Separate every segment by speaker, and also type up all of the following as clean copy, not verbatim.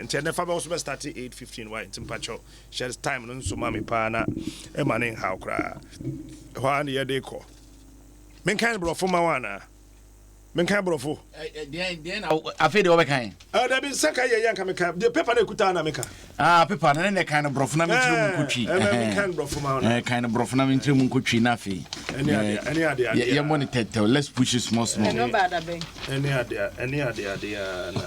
Speaker 1: nti ne fa be also be start 8:15 why nti mpacho share time no nso ma me pa na e ma ne ha okra hwa ne ye de ko men kan brofo ma wana men kan brofo
Speaker 2: den afi de obekan
Speaker 1: da bi saka ye yanka me kan de paper na kuta na me kan
Speaker 2: paper na ne kan brofo na me tiri mu kutwi
Speaker 1: men kan brofo ma wana
Speaker 2: kan brofo na me tiri mu kutwi na afi
Speaker 1: any ade
Speaker 2: ye monitor let's push it small
Speaker 3: no bad abe
Speaker 1: any ade na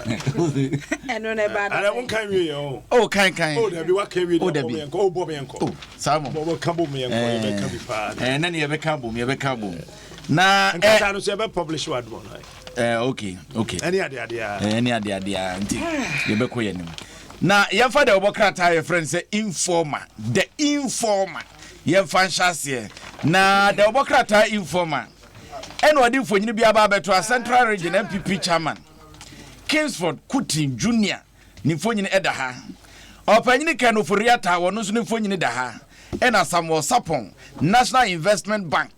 Speaker 3: eno ne bad
Speaker 1: ala won kan wi yo
Speaker 2: kan
Speaker 1: da bi wa kan wi de bo me enko
Speaker 2: samo
Speaker 1: bo kan bo me enko ye be kan bi pa
Speaker 2: na ne ye be kan bo na
Speaker 1: nkata no se be publish word one
Speaker 2: okay
Speaker 1: any ade
Speaker 2: anti ye be ko ye nim na ye fa de obokrata ye friend say informer the informer ye fa nhase na the obokrata informer eno odi mfonyini bia ba beto a Central Region MPP chairman Kingsford Kutin Junior ni mfonyini eda ha opanyini kanu furiata wono so ni mfonyini da ha ena Samuel Sapon National Investment Bank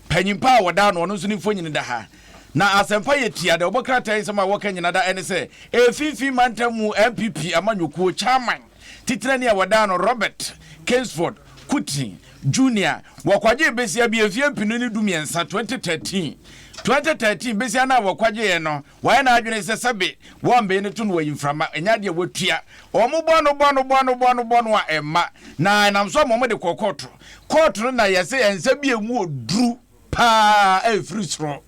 Speaker 2: panyimpa woda no so ni mfonyini da ha na asempa yetia de obokrata nsema wakanyina da ene se efifi mantamu MPP amanyokuo chairman titrani ya woda no Robert Kingsford Kutin Junior wakwaje besia bi efie mpinuni dumiensa 2013 besia na wakwaje ye no waye na adwene se sebe wombe ne tunu wayimframa enyade watua omo a emma na namso mo de kokoto na yese ensa bi emu oduru pa free sro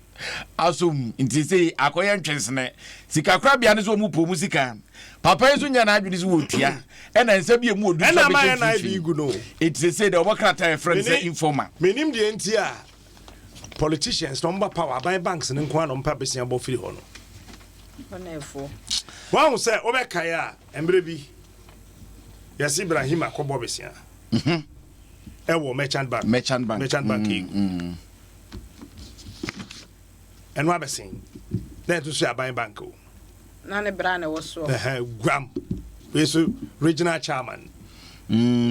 Speaker 2: asum intise akoye ntwensene sika kra bia ne so mu pomu sika papa yesu nya na adwene so wotua ena ensa bi emu oduru
Speaker 1: ena ma na bi gu no
Speaker 2: it say the obokrata friend say informer
Speaker 1: menim de entia politicians number power by banks ne nko no mpa besia bo free ho no
Speaker 3: onefo
Speaker 1: wan say obekaya embre bi yasi Ibrahim akobo besia ewo merchant bank eno abesin na to so aban bank o
Speaker 3: na ne bra na wo so
Speaker 1: gram we so regional chairman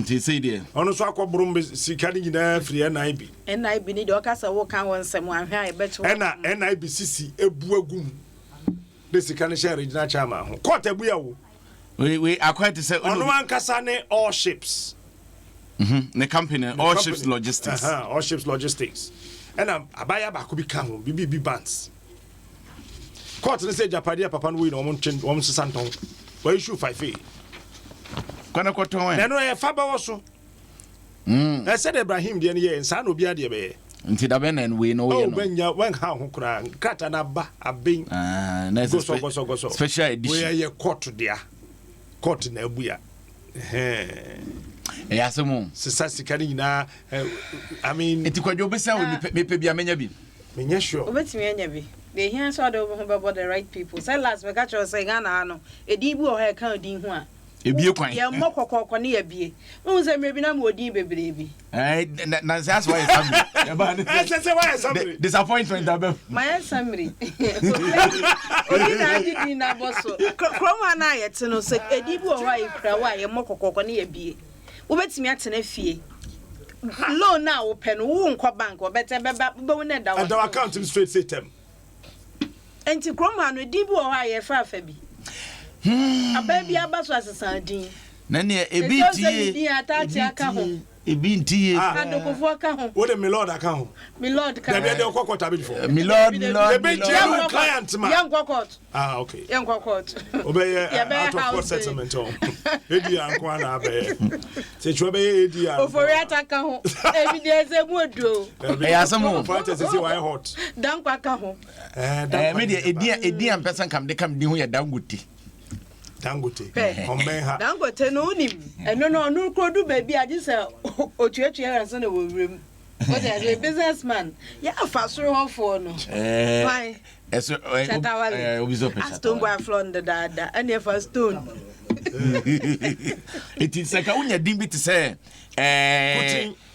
Speaker 2: ti say there
Speaker 1: ono so akobrum sika ni nyina free NIB
Speaker 3: ni de okasa wo kan won sem ahwa e beto
Speaker 1: NIB sisi ebu agum de sika ni share regional chairman ho court ebu ya wo
Speaker 2: we acquire to say
Speaker 1: ono ankasa ne all ships
Speaker 2: the company all ships logistics
Speaker 1: all ships logistics and abaya ba ko bi kan ho bi bands court ne say japadia papa no we no won sesanton we issue 5A
Speaker 2: kwana koton
Speaker 1: na no e fa ba wo so I said Ibrahim de ne ye nsa no bia de be
Speaker 2: nti da ben and we know we no
Speaker 1: benya wen ha ho kura krata na ba aben
Speaker 2: na
Speaker 1: go so
Speaker 2: special edition
Speaker 1: we ye court dia court na abuya
Speaker 2: asemu
Speaker 1: sisa sika ni na I mean
Speaker 2: enti kwadwo besa we mepe bia menya bi
Speaker 1: menya sure
Speaker 3: obetimi anya bi they hear so do ho about the right people say last we catch us say Ghana no edi bi o ha kan odin ho a
Speaker 2: ebie kwan
Speaker 3: ye mokokoko ne ye bie won say mebi na mo odin bebre bi
Speaker 2: na that's why family
Speaker 1: say why somebody
Speaker 2: disappointment abem
Speaker 3: my summary odi na adi na boso kroma na yete no say edi bi o ha ikra wa ye mokokoko ne ye bie obetimi atena fie loan na wo pe no wo nkọ bank obete beba wo na da wo
Speaker 1: and our account in straight system
Speaker 3: enti kroma no edi bi o ha ye fa bi ababi abaso asesandin
Speaker 2: na ne ebi tie
Speaker 3: adokofo aka ho
Speaker 1: wo de my lord aka ho
Speaker 3: my lord ka
Speaker 1: de kokota before
Speaker 2: my lord
Speaker 1: the client ma
Speaker 3: yan kokot
Speaker 1: okay
Speaker 3: yan kokot
Speaker 1: obey out of court settlement on edi anko na be se chwe be edi anko
Speaker 3: ofori ataka ho evidence mu odo
Speaker 2: asamo
Speaker 1: fantasy say why hot
Speaker 3: dan kwa ka ho
Speaker 2: me de edi am person kam de kam di ho ya Dangote
Speaker 1: ombenha
Speaker 3: Dangote no unim eno no no krodu baby agise otuatua ranso na wowrem what is a businessman ya fasoro hofo no why
Speaker 2: eso obizo pesa
Speaker 3: stone boy flon the dada and if a stone
Speaker 2: it is like unya dimbi to say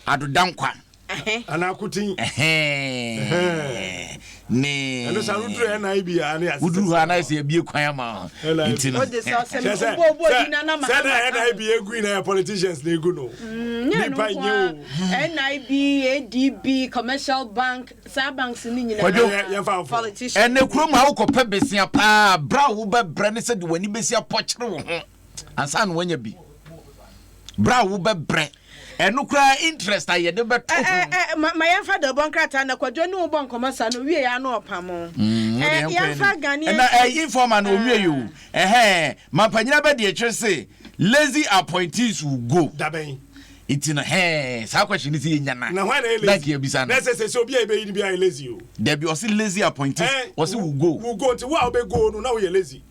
Speaker 2: adodankwa
Speaker 1: ana kutin
Speaker 2: ne
Speaker 1: ɛno sa woduru NIB a ne
Speaker 2: woduru ha na se bie kwan ma nti no
Speaker 3: What
Speaker 1: NIB egu na politicians na egu no nipa nye
Speaker 3: NIB, ADB, commercial bank, banks ni nyina politicians.
Speaker 2: ene kuro ma wokɔpɛ besia pa bra wo bɛbrɛ ne sɛ de wani besia pɔkyere wo ho ansa no wanya bi bra wo bɛbrɛ eno kura interest aye de beto
Speaker 3: ma yɛmfa de bonkrata na kwadwo ne wo bon komasa no wie ya na opamo yɛmfa gane
Speaker 2: na informer na owie yo ma panyina be de etwe se lazy appointees will go
Speaker 1: daben
Speaker 2: itina sa question is nyana
Speaker 1: na hwa na lazy na se obi a be yi bia lazy o
Speaker 2: there be also lazy appointees also will go
Speaker 1: ti wa be go no na we lazy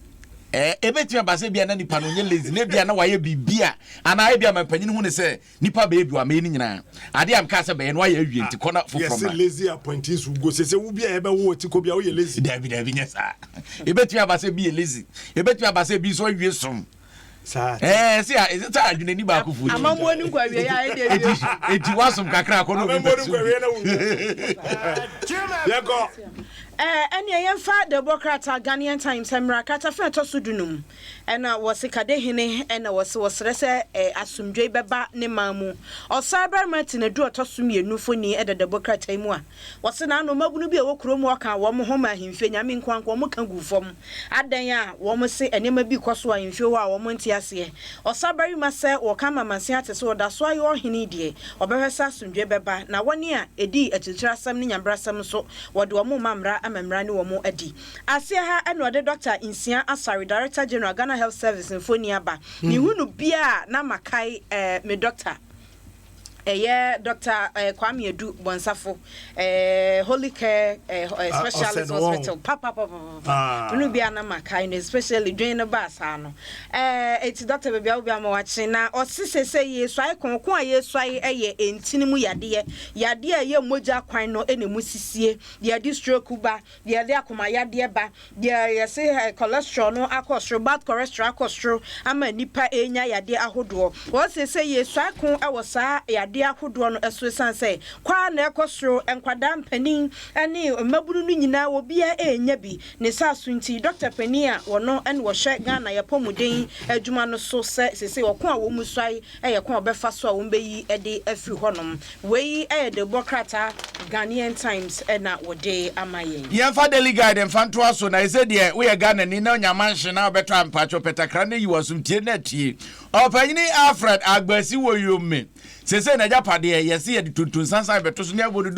Speaker 2: ebeti abase bia na nipa no nye lazy na bia na waye bibia ana bia mapanyin hu ne se nipa be ebi wa me ni nyina ade am ka se be no waye awie nti kona foforo ma
Speaker 1: yes lazy appointees will go se wo bia e be wo ti ko bia wo ye lazy
Speaker 2: dabi nyesa ebeti abase bia lazy ebeti abase bi so awie som
Speaker 1: sa
Speaker 2: si a ezeta adwene ni ba ko fu
Speaker 3: amambo ni kwa wie ya e de
Speaker 2: eti wasom kakra ko no
Speaker 1: amambo ni kwa wie na wo yego
Speaker 3: ene yemfa the Bokrata Ghanaian Times Emra kata fe to sudunum ena wosikade hene ena wosere se asumdwe beba ne mamu osaber martin edu otosumienu foni ede the Bokrata mu a wose na no mabunu bi e wokro mu oka wo mo homa ahimfe nyame nkwankwa mo ka gufom adan a wo mo se enema bi koso ahimfe wo a wo mo ntiase osaber ma se wo kama manse ate se oda so ayo hene die obehwesa asumdwe beba na woni a edi atitirasam ne nyambrasam so wode wo mo mamra amamra ne wo mo adi asia ha eno de Dr. Insia Asari Director General Ghana Health Service Infoniaba ni hunu bia na makai me doctor Dr. Kwame Edu Bonsafo Holy Care Specialist Hospital papa no bia na makai no especially during the basa no it's Dr. Bebia obi amawachi na osise se yesu ai konkon a yesu ai eye entini mu yade ye moja kwan no enemu sisie de stroke ba de akoma yade ba de yese cholesterol no akostro bad cholesterol akostro ama nipa enya yade ahodo wo se yesu ai kon awosa yade ahodo no eso sanse kwa na ekosro enkwada mpanin ene maburu no nyina obi a enya bi ne saso nti Dr. Penia wono ene wo hwe Ghana ya pomuden adwuma no so se woko a wo musai yekon obefa so a wo beyi ede afiri honom weyi the Bokrata Ghanaian Times na wode amayen
Speaker 2: yemfa daily guide mfanto aso na ise de we Ghana ni na nyamanhye na obeto ampacho petakra na yiwasum tie na tie opanyini Alfred Agbasi wo yome sese na japade yesi ye tuntun sansan beto so ne abodu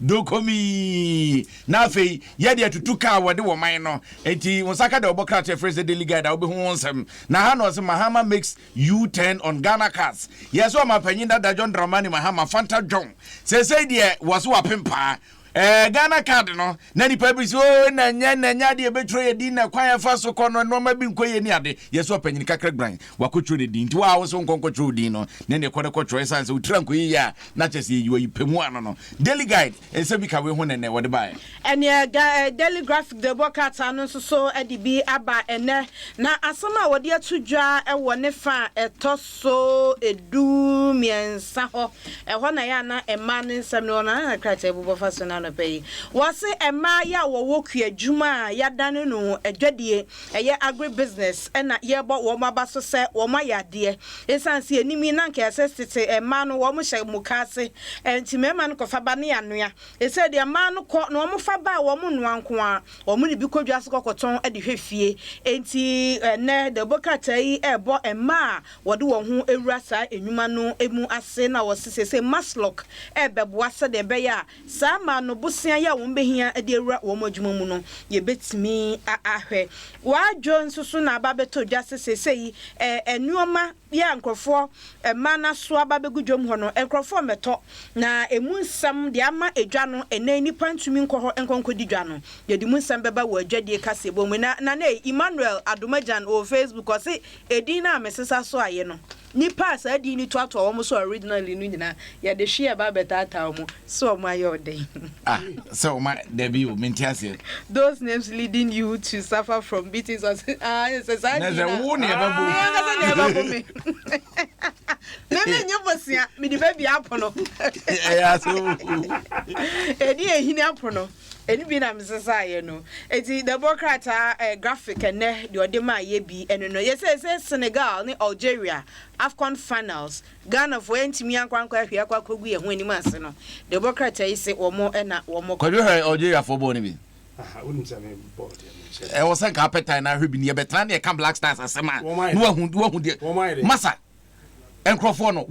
Speaker 2: dokomi na fei ye de tutuka wode wo man no enti wonsaka de Bokrata phrase daily guide a obehu wonsem na ha no se Mahama makes U-turn on Ghana cars yeso amapanyin da John Dramani Mahama Fanta John sese de waso apempa Ghana card no na nipa bi so na nya de betro ye din na kwan fa so kono no ma bi nkoye ni ade yeso apanyin kakra gran wakotro de din ti wa wo so nkonkotro din no na ne kode kotro essence utira nkoye ya na chese yi pemu ano no daily guide ense bi ka we ho ne wode bae
Speaker 3: ene daily graphic the Bokrata no so edibi aba ene na asama wode atudwa wo ne fa etoso edu miensa ho ho na ya na ema ne nsem no na krata ebubo fa so na pay wase ema ya wo kua dwuma ya dane no adwadie eye agri business na ye bo wo maba so se wo ma yade esanse enimi na nke sesete ema no wo mo hye mukase enti mema no kofa ba ne anoa ese de ema no ko no mo fa ba wo mo noanko a wo mo ne bi kodwa se kokoton de hwefie enti ne de Bokrata yi ebo ema wo de wo ho ewura sa enwuma no emu ase na wo sesese maslock ebeboa se de be ya sa ma no busia ya wo mbehia de ewura wo madwuma mu no ye betimi ahwe wa Jones so na aba beto dwa sesese yi enuoma ya nkrofo ema na so aba begudwom ho no nkrofo meto na emu nsam de ama edwa no enani pantumi nkoho enkonkodi dwa no ye di mu nsam beba wo adwadie kase bo mu na Emmanuel Adomajan o Facebook o se edin na mesesa so aye no ni pass adi ni to ato wo so originally no nyina ya de hwe ba betata mo so mo ayo den
Speaker 2: so my debut mentiase
Speaker 3: those names leading you to suffer from beatings or yes
Speaker 2: na ze wo ne babu
Speaker 3: Nene nyobosia me di baby apono.
Speaker 2: Yeah, so
Speaker 3: Edi ehini apono. Eni bi na mesesa ye no. Eti the Democrat graphic ene de odema ye bi eno no. Yes say Senegal ni Algeria AFCON finals. Ghana for entimi ankwankwa hwe akwakogu ye ho anim ase no. The Democrat yi say omo na omo.
Speaker 2: Kwadu Algeria for born bi.
Speaker 1: Wouldn't say me board.
Speaker 2: I was saying carpenter na hwe bi ne betan e kan Black Stars asema. No wahu de. Masa. Enkrofo no.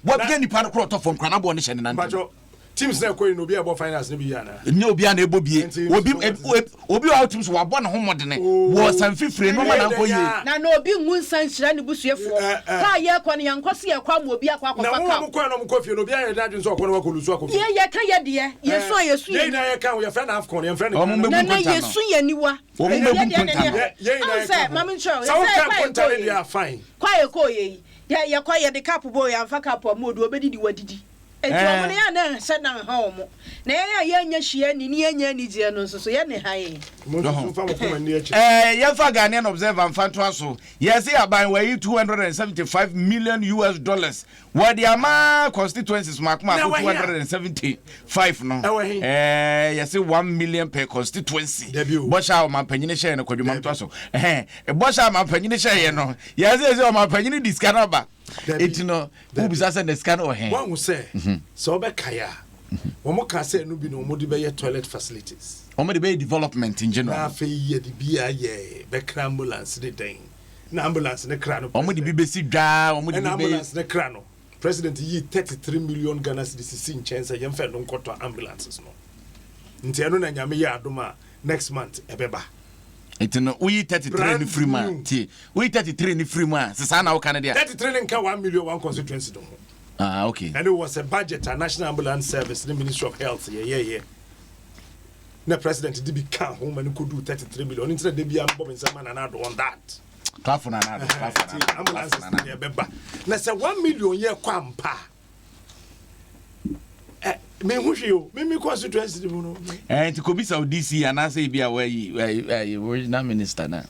Speaker 2: What nipa no kro to from kwana bo ne hye ne nan.
Speaker 1: Teams na koyi no bi abo finals ne bi yana.
Speaker 2: Nye obi an ebobie. Obi wa teams wa bo ne ho modene. Wo san fifire no ma na koyi.
Speaker 3: Na no obi ngun san hira ne busuefo. Ka ye kwa ne yankose ye kwa mo obi akwa akwa ka.
Speaker 1: Na mo kwa no mo kofie no obi an dadun so akwa no wakolusu akwa.
Speaker 3: Ye ka ye de. Yesu
Speaker 1: ye na ye ka we friend AFCON ye friend.
Speaker 3: Na yesu ye niwa.
Speaker 2: Wo mo be konta.
Speaker 1: Ye na ye.
Speaker 3: Say mama ncho.
Speaker 1: So ka konta we dey fine.
Speaker 3: Kwa ye ko ye. Ye kwa ye de cap boy amfa cap amodu obedidi wadidi. Ejo mo ya na se na ha omo na ya nya hia ni enya ni je no so ye ne ha ye
Speaker 1: mo so fa mo kuma ni achi
Speaker 2: ye fa Ghanaian observer mfanto aso yes aban we $275 million what the ama constituencies makuma 275 no yes 1 million per constituency bosha ma panyine share no kwadwuma mto aso bosha ma panyine share no yes ma panyine discanaba etino ubisa se ne scan o he
Speaker 1: wan wo se so be kaya wo ka se no bi no mo de be toilet facilities
Speaker 2: o mo de be development in general
Speaker 1: na fe ye de bia ye be ambulance de den na ambulance ne kra no
Speaker 2: o mo de bi be si dwa o mo de bi
Speaker 1: ambulance ne kra no president yi 33 million Ghana cedis in chance ye mfa no nkoto ambulances no nti eno na nyame ye adoma next month ebeba
Speaker 2: etino we 33 ni free man ti we 33 ni free man se sana wo kan dia
Speaker 1: 33 nka 1 million one constituency do
Speaker 2: okay
Speaker 1: and it was a budget a national ambulance service the Ministry of Health yeah na president did be can home and could do 33 million instead they be am bob inside man and on that
Speaker 2: clap na
Speaker 1: ambulance na beba na say 1 million ye kwampa me huhio me constituency di no
Speaker 2: to kobisa DC and say bia we original minister na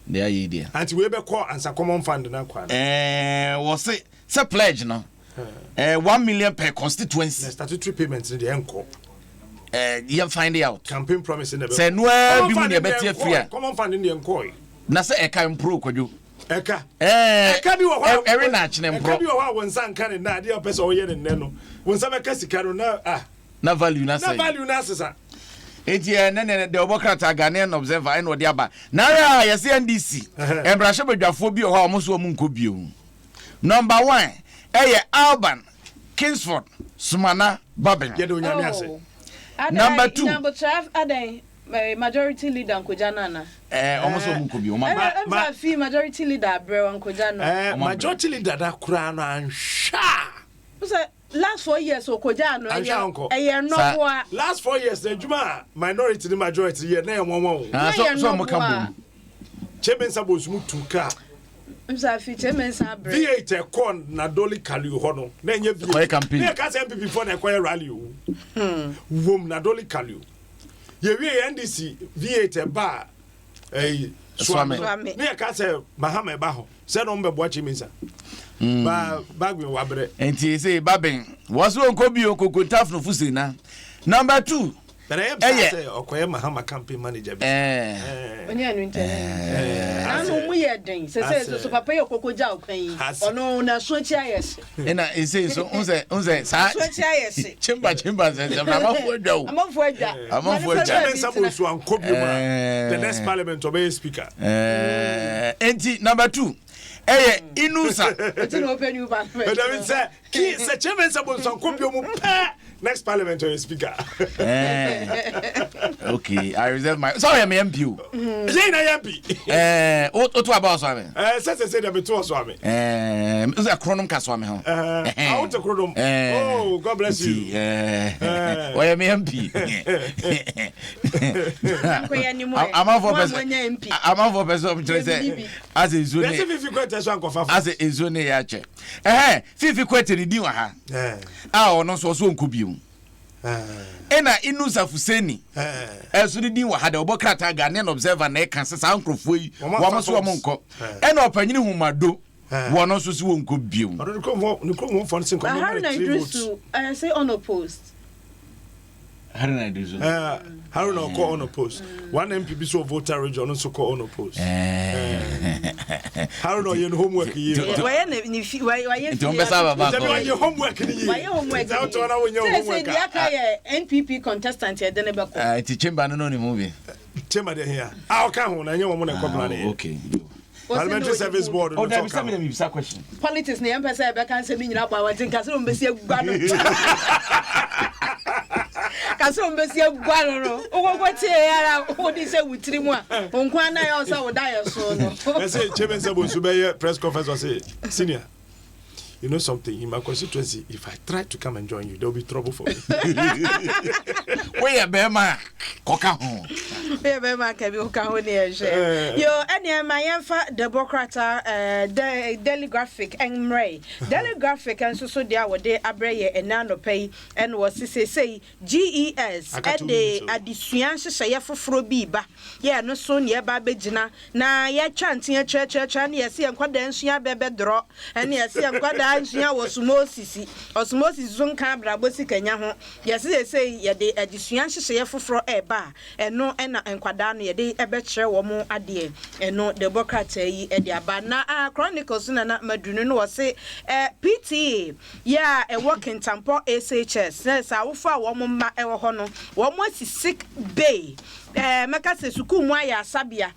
Speaker 2: they are here
Speaker 1: anti we be call answer common fund na kwa
Speaker 2: was say pledge no 1 million per constituency
Speaker 1: statutory payments in the enco
Speaker 2: you find it out
Speaker 1: campaign promise in the
Speaker 2: say no bi mu ne betia free
Speaker 1: common fund in the enco
Speaker 2: na say e kan pro kwadwo
Speaker 1: eka bi wo
Speaker 2: hwa every natch ne pro
Speaker 1: eka bi wo hwa won san kan na de opese o ye ne no won sa be ka sika no
Speaker 2: na value na
Speaker 1: sasa
Speaker 2: enti ne de obokrata Ghanaian observer en odi aba na ya yes NDC embrashe badwafo bi o hwa omo so omo nkobio number 1 Alban Kingsford Sumana Babin
Speaker 1: ye do nyame ase
Speaker 2: number 2
Speaker 3: number 12 Adom majority leader Nkojana na
Speaker 2: omo so omo nkobio ma
Speaker 3: fi majority leader Brewa Nkojana
Speaker 1: majority leader da kura no ansha
Speaker 3: last 4 years Okojano
Speaker 1: last 4 years the juma minority the majority ye na enwonwon
Speaker 2: so mo kambo
Speaker 1: Chairman Sabos mutuka
Speaker 3: Msafi Chairman Sabre
Speaker 1: V8 con na doli kali ho no na enye
Speaker 2: V8
Speaker 1: na ka MPP before na kwaya rally wom na doli kali ye wie NDC V8 ba swame na ka se mahama ba ho se no mbebo Chairman bagwe wabre
Speaker 2: enti say Babin was won kobi okokontaf no fusina number 2
Speaker 1: but I am say okoye mahama campaign manager
Speaker 3: onye anu ntene anu mu ye den say so papa ye okokoja okwan ono na so chi ayese
Speaker 2: na say so unse sa
Speaker 3: so chi ayese
Speaker 2: chimba say amafu adwa
Speaker 1: Chairman Sabosu ankobio ma the next parliament obey speaker
Speaker 2: enti number 2 Inusa.
Speaker 3: It's an open you back.
Speaker 1: But I mean, say, Chairman Sabosu ankobio mu next parliamentary speaker.
Speaker 2: Okay, I reserve my. Sorry, I'm MP.
Speaker 1: Yeah, na MP.
Speaker 2: What about Swami?
Speaker 1: Say that be to Swami.
Speaker 2: Is a chronom ka Swami ho.
Speaker 1: I want a chronom. Oh, God bless you.
Speaker 2: Why am MP? I'm out for person to say as a zone.
Speaker 1: If you go to Swanko
Speaker 2: as a zone ya che. Fifi kwete ni diwa ha. Ono so nkobio. Ena Inusa Fuseni eso di din wa hada obokrata Ghanaian observer na e kan sesa ankrofo yi wa mo so mo nko ena opanyini humado One also see one could be.
Speaker 1: I don't come for some
Speaker 3: I say unopposed.
Speaker 2: Haruna Idrisu.
Speaker 1: Haruna call unopposed. One MPP so voter region also call unopposed. Haruna your homework here.
Speaker 3: Why
Speaker 1: your homework here?
Speaker 3: Why your homework? NPP contestant here then about
Speaker 2: it's chamber no movie.
Speaker 1: Chamber here. I'll come on and you want to
Speaker 2: okay.
Speaker 1: Parliamentary Service Board.
Speaker 2: Oh, there is a question.
Speaker 3: Politics na yamba say be kan say me nyina ba wantin ka say mbesi agua no. Ka say mbesi agua no. Ogogwo tie yara o di say wutiri mu a. Onkwan na ya o say wo da ya so no.
Speaker 1: I say Chairman Sabo Subeye press conference or say senior. You know something, in my constituency, if I try to come and join you, there will be trouble for me.
Speaker 2: Where Bema? Coca home.
Speaker 3: Where Bema can be Coca near. Yo, and my infa Democrata, Daily Graphic, and Ray. Daily Graphic, and so there were they abraye and nano pay, and was say GES, at the Suyansi say for Frobiba. Yeah, no soon, yeah, Babejina. Na ya chanting church, and yes, and quite dance, ya bebe draw, and yes, and quite Ansia was osmosis zone cabra bosi Kenya ho yes they say ye de adisuan hye foforo eba eno ena enkwada no ye de ebekere wo mo ade eno the Democrat yi e de aba na Chronicles na madunu no wose PTA ya e working tampo SHS na sa wo fa wo mo ma e wo ho no wo mo sick bay meka se suku mu aya sabia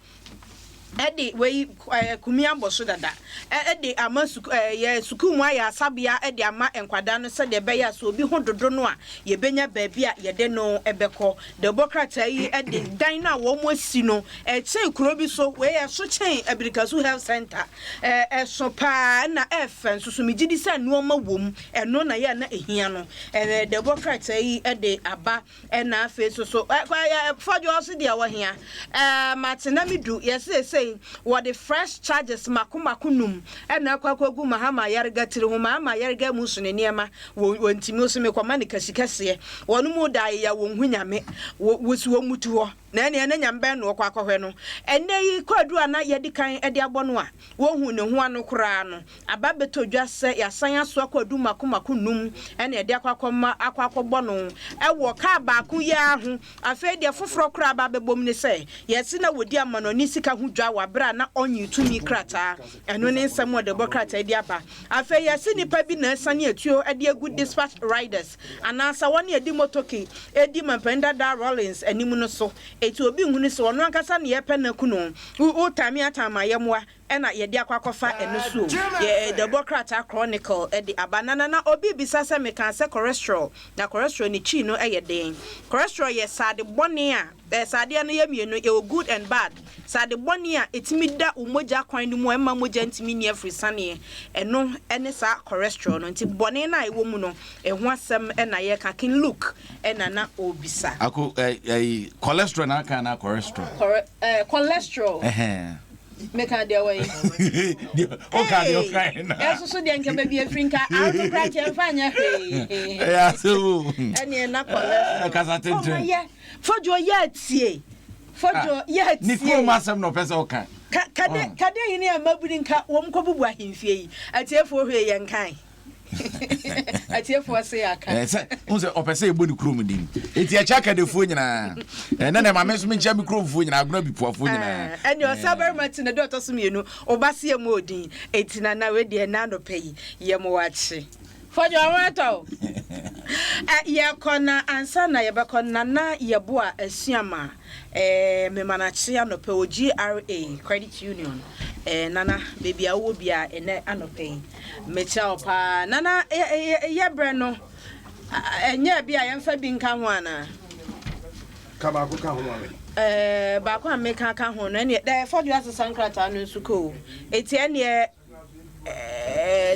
Speaker 3: Eddie, we kumia boso dada. Eddie ama ye suku mu aya sabia Eddie ama enkwada no se de be ya so obi ho dodo no a ye benya baabi a ye de no ebeko. The Democrat yi Eddie dan na wo mo asi no chen kuro bi so we ye so chen Abirikasu Health Center. So pa na so so migidi se no ma wom eno na ye na ehia no. The Democrat yi Eddie aba na afa so for you also dia wa hia. Martina midu yes say what the fresh charges makumakunum and akwakogu mahama yarga tiri ho mahama yarga musu ne niema wontimi osime kwama ne kasikase wonu mu dai ya wo hunyame wosi wo mutu ho na ne na nyambe no kwa akohwe no ene yi kwadu ana yedi kan ede abono a wo hu ne ho ano kura no ababeto dwase yasan aso akwadu makumakunum ene ede akwakobbo no ewo ka ba ku ya ho afa de foforo kura ba bebom ne se yesi na wodi amano ni sika hu dwa wabra na onyi tumi krata eno ne nsem wo de bokrata ede aba afa yesi nipa bi na sane atuo ede agu dispatch riders anasa woni edi motoki edi mampenda da Rollins animu no so eti obi hunu se wono ankasa ne yepe na kuno o tami atama yemwa ena yedi akwakofa eno so ye the Democrat Chronicle edi abanana na obi bisa se meka se cholesterol na cholesterol ni chi no eyeden cholesterol ye sade bone a sade no ye mienu e good and bad sade bone a etimi da umoja kwan ni mu emma moja ntimi ni afrisane eno ene sa cholesterol no nti bone na ewo mu no eho asem ena ye ka kin look ena na obisa
Speaker 2: ako cholesterol na ka na cholesterol
Speaker 3: cholesterol Meka dia way.
Speaker 2: Okay na.
Speaker 3: Eso so dia nka ba bi afrinka auto crack enfanya he.
Speaker 2: Ya so.
Speaker 3: Ene na cholesterol.
Speaker 2: Kasa tente.
Speaker 3: Oh yeah. Fojo ya tie. Fojo ya tie.
Speaker 2: Ni ko masem no pese o kan.
Speaker 3: Kade yini amabudi nka wo mkobubu ahemfie yi. Atiefo hwe ye nkan. Atiefo se aka.
Speaker 2: Se unse opese ebu ni krom din. Eti acha kadefo nyina. Na na mame so mencha mikrofo nyina aguna bipuafo nyina.
Speaker 3: Ene o saber matina do to so mienu obase ye modin. Eti na we de na no pay ye mo wachi. Fojo awato. Ye kona ansa na ye be kona na ye bo a asuama. Me manachi anope o GRA Credit Union. Nana baby awo bia ene anope. Mecha opa nana ye bre no enye bia ye mfa bi nka ho ana.
Speaker 1: Ka ba ko ka ho ame.
Speaker 3: Ba ko ameka ka ho no ene da for you as sankrata no suko. Eti ene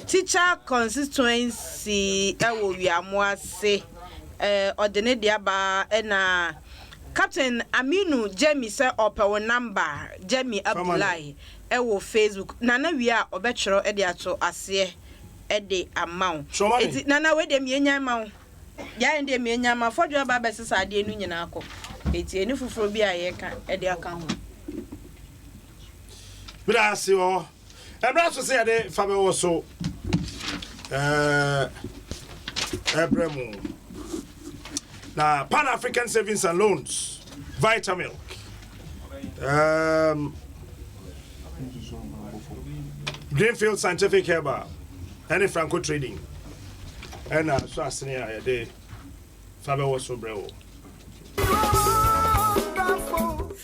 Speaker 3: teacher constituency ewo wiamo ase odene dia ba na Captain Aminu Jemi say opewo number Jemi Abdullahi ewo Facebook nana wi a obechero e de ato ase e de amount eti nana we de mienya amount ya de mienya amount fodwo ba be sesa ade enu nyina akọ eti eni fufuro bi a ye ka e de aka ho
Speaker 1: Brasi o Ebra so say ade fa be wo so Ebremu. Now Pan African Savings and Loans, Vitamilk. Greenfield Scientific Herbal, any Franco Trading. And so as near a day, Faber was so brave.